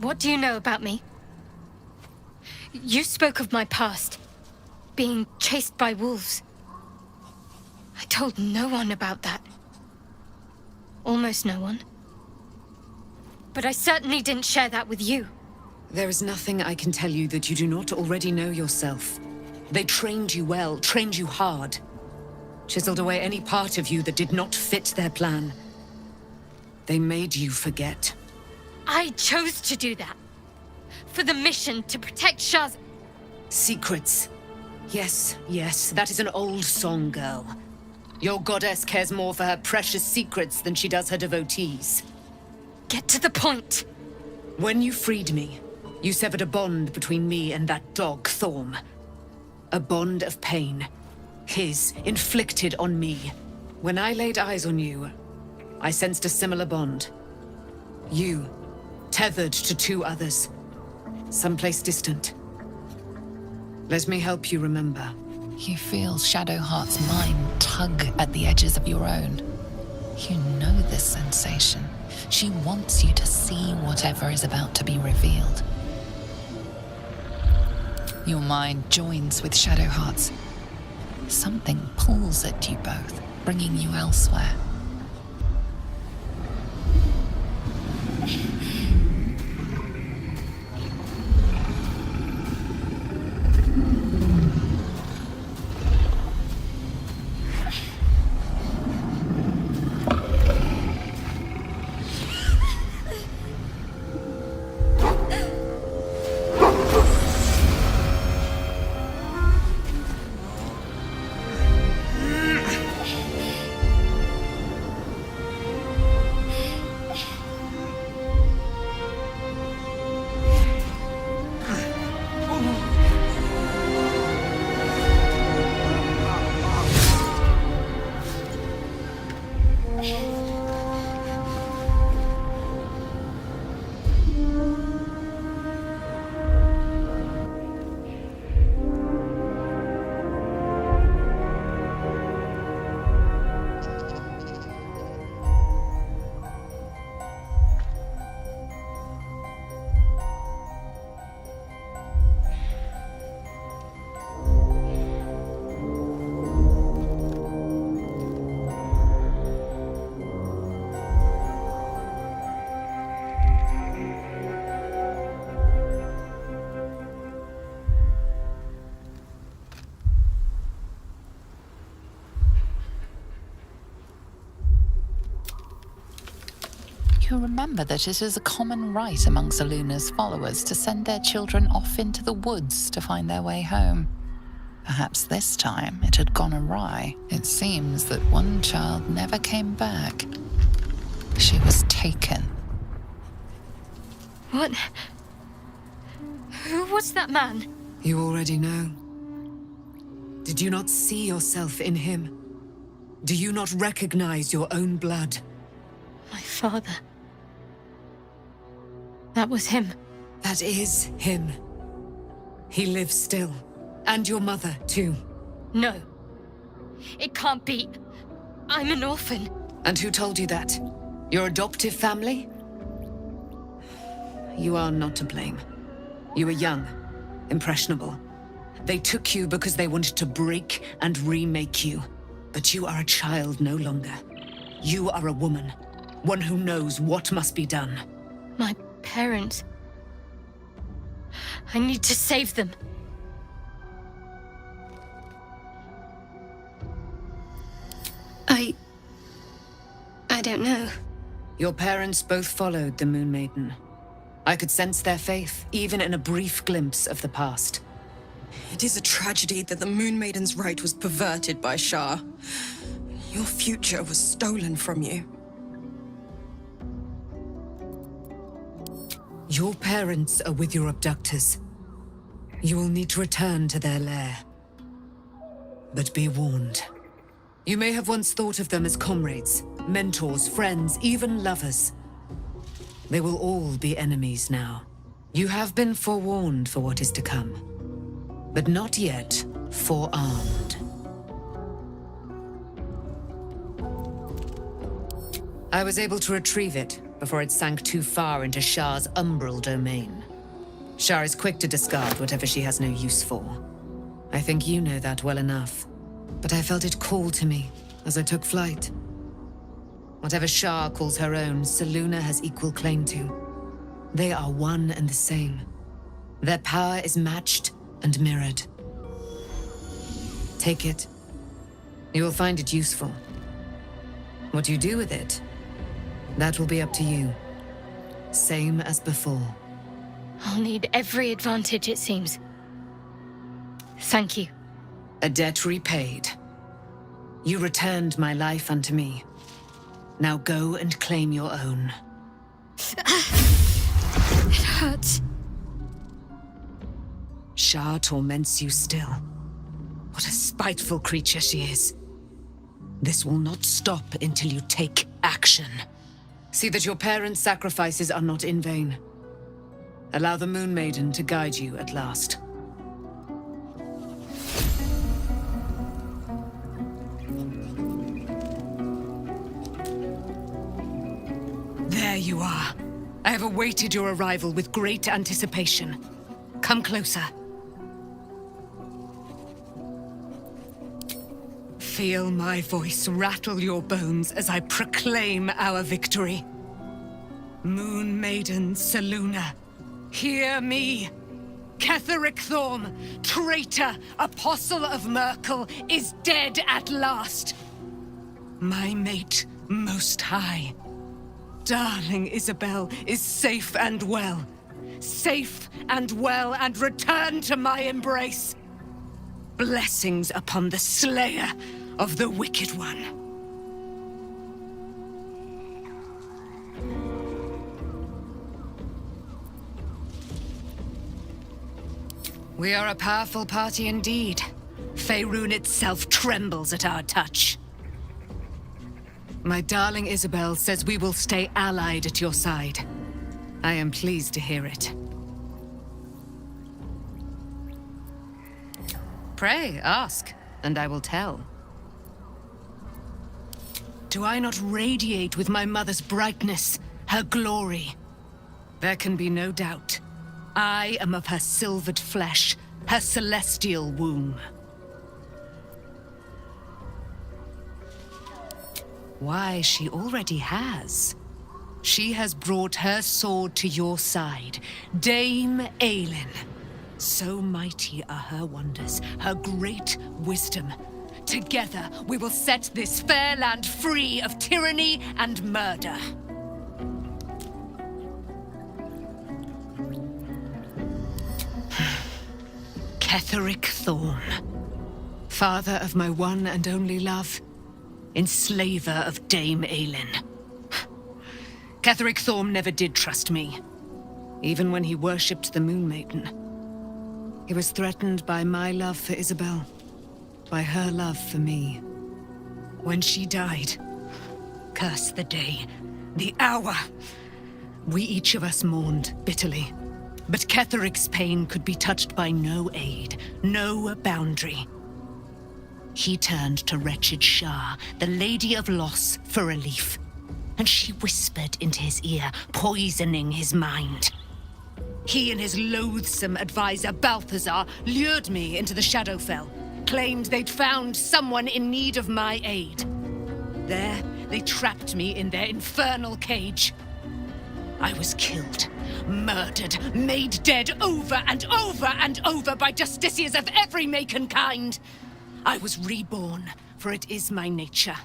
What do you know about me? You spoke of my past, being chased by wolves. I told no one about that. Almost no one. But I certainly didn't share that with you. There is nothing I can tell you that you do not already know yourself. They trained you well, trained you hard. Chiseled away any part of you that did not fit their plan. They made you forget. I chose to do that. For the mission to protect Shah's... Secrets. Yes, yes, that is an old song, girl. Your goddess cares more for her precious secrets than she does her devotees. Get to the point. When you freed me, you severed a bond between me and that dog, Thorm. A bond of pain. His, inflicted on me. When I laid eyes on you, I sensed a similar bond. You, tethered to two others. Someplace distant. Let me help you remember. You feel Shadowheart's mind tug at the edges of your own. You know this sensation. She wants you to see whatever is about to be revealed. Your mind joins with Shadowheart's. Something pulls at you both, bringing you elsewhere. You'll remember that it is a common rite among Luna's followers to send their children off into the woods to find their way home. Perhaps this time it had gone awry. It seems that one child never came back. She was taken. What? Who was that man? You already know. Did you not see yourself in him? Do you not recognize your own blood? My father. That was him. That is him. He lives still. And your mother, too. No. It can't be. I'm an orphan. And who told you that? Your adoptive family? You are not to blame. You were young, impressionable. They took you because they wanted to break and remake you. But you are a child no longer. You are a woman. One who knows what must be done. My parents. I need to save them. I don't know. Your parents both followed the Moon Maiden. I could sense their faith, even in a brief glimpse of the past. It is a tragedy that the Moon Maiden's right was perverted by Shah. Your future was stolen from you. Your parents are with your abductors. You will need to return to their lair. But be warned. You may have once thought of them as comrades, mentors, friends, even lovers. They will all be enemies now. You have been forewarned for what is to come, but not yet forearmed. I was able to retrieve it before it sank too far into Shah's umbral domain. Shah is quick to discard whatever she has no use for. I think you know that well enough. But I felt it call to me as I took flight. Whatever Shah calls her own, Selûne has equal claim to. They are one and the same. Their power is matched and mirrored. Take it. You will find it useful. What you do with it, that will be up to you. Same as before. I'll need every advantage, it seems. Thank you. A debt repaid. You returned my life unto me. Now go and claim your own. It hurts. Shah torments you still. What a spiteful creature she is. This will not stop until you take action. See that your parents' sacrifices are not in vain. Allow the Moon Maiden to guide you at last. There you are. I have awaited your arrival with great anticipation. Come closer. Feel my voice rattle your bones as I proclaim our victory. Moon Maiden Selûne, hear me! Ketheric Thorm, traitor, apostle of Merkel, is dead at last. My mate, Most High. Darling Isabel is safe and well. Safe and well, and returned to my embrace. Blessings upon the slayer of the Wicked One. We are a powerful party indeed. Faerun itself trembles at our touch. My darling Isabel says we will stay allied at your side. I am pleased to hear it. Pray, ask, and I will tell. Do I not radiate with my mother's brightness, her glory? There can be no doubt. I am of her silvered flesh, her celestial womb. Why, she already has. She has brought her sword to your side, Dame Aylin. So mighty are her wonders, her great wisdom. Together, we will set this fair land free of tyranny and murder. Ketheric Thorm, father of my one and only love, enslaver of Dame Aylin. Ketheric Thorm never did trust me, even when he worshipped the Moon Maiden. He was threatened by my love for Isabel, by her love for me. When she died, curse the day, the hour, we each of us mourned bitterly. But Ketheric's pain could be touched by no aid, no boundary. He turned to wretched Shah, the Lady of Loss, for relief. And she whispered into his ear, poisoning his mind. He and his loathsome advisor, Balthazar, lured me into the Shadowfell, claimed they'd found someone in need of my aid. There, they trapped me in their infernal cage. I was killed, murdered, made dead over and over and over by justiciars of every make and kind. I was reborn, for it is my nature.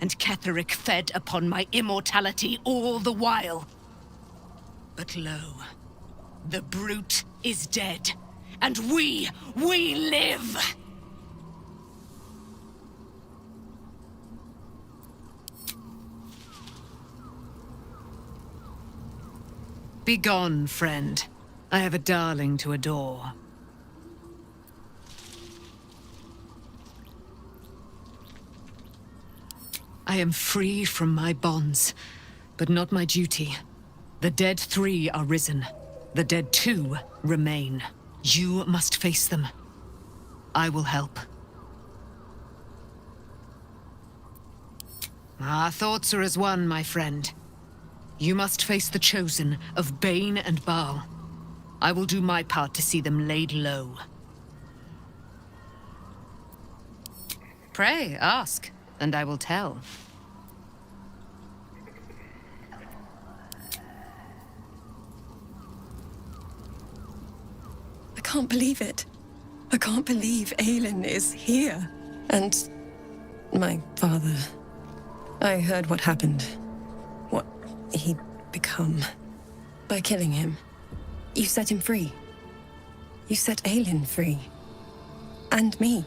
And Ketheric fed upon my immortality all the while. But lo, the brute is dead, and we live! Begone, friend. I have a darling to adore. I am free from my bonds, but not my duty. The dead 3 are risen. The dead 2 remain. You must face them. I will help. Our thoughts are as one, my friend. You must face the chosen of Bane and Baal. I will do my part to see them laid low. Pray, ask, and I will tell. I can't believe it. I can't believe Aylin is here. And my father. I heard what happened. What he'd become. By killing him. You set him free. You set Aylin free. And me.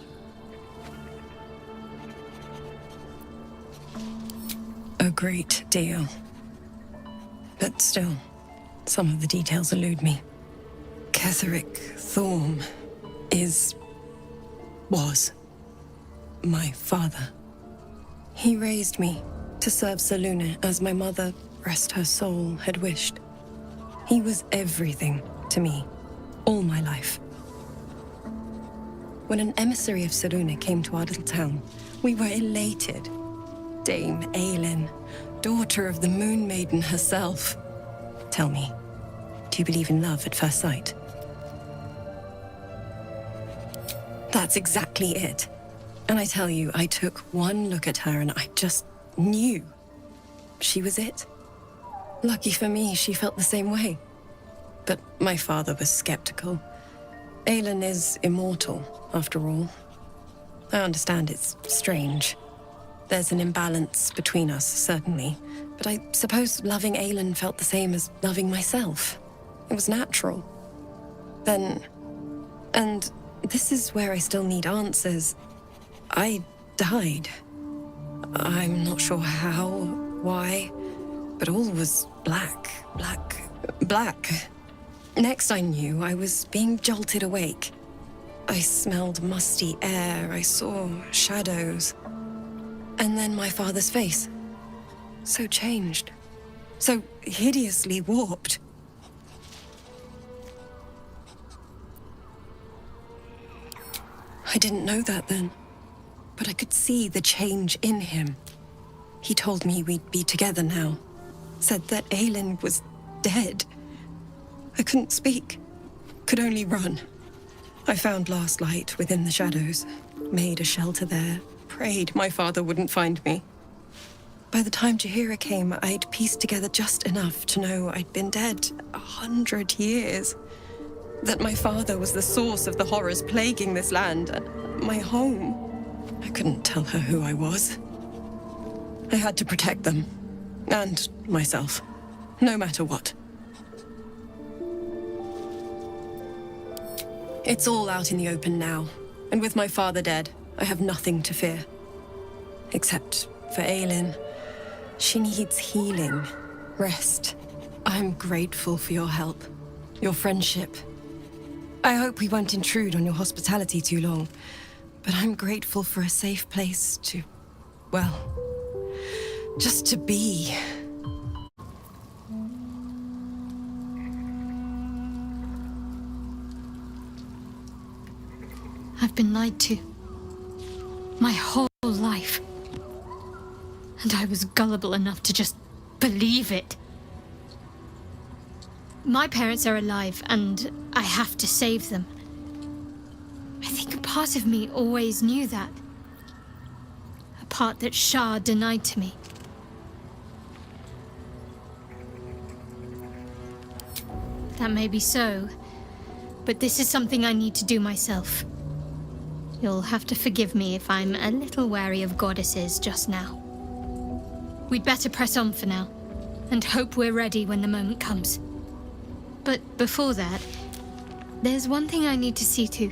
A great deal. But still, some of the details elude me. Ketheric Thorm was my father. He raised me to serve Saluna as my mother, rest her soul, had wished. He was everything to me, all my life. When an emissary of Saluna came to our little town, we were elated. Dame Aylin, daughter of the Moon Maiden herself. Tell me, do you believe in love at first sight? That's exactly it. And I tell you, I took one look at her and I just knew she was it. Lucky for me, she felt the same way. But my father was skeptical. Aylin is immortal, after all. I understand it's strange. There's an imbalance between us, certainly. But I suppose loving Aylin felt the same as loving myself. It was natural. Then... and this is where I still need answers. I died. I'm not sure how, why, but all was black. Next I knew, I was being jolted awake. I smelled musty air, I saw shadows. And then my father's face. So changed. So hideously warped. I didn't know that then, but I could see the change in him. He told me we'd be together now. Said that Aylin was dead. I couldn't speak. Could only run. I found last light within the shadows. Made a shelter there. Prayed my father wouldn't find me. By the time Jaheira came, I'd pieced together just enough to know I'd been dead 100 years. That my father was the source of the horrors plaguing this land, my home. I couldn't tell her who I was. I had to protect them. And myself. No matter what. It's all out in the open now. And with my father dead, I have nothing to fear. Except for Aylin. She needs healing. Rest. I'm grateful for your help. Your friendship. I hope we won't intrude on your hospitality too long, but I'm grateful for a safe place to, well, just to be. I've been lied to. My whole life. And I was gullible enough to just believe it. My parents are alive, and I have to save them. I think a part of me always knew that. A part that Shah denied to me. That may be so, but this is something I need to do myself. You'll have to forgive me if I'm a little wary of goddesses just now. We'd better press on for now, and hope we're ready when the moment comes. But before that, there's one thing I need to see to.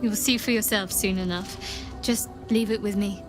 You'll see for yourself soon enough. Just leave it with me.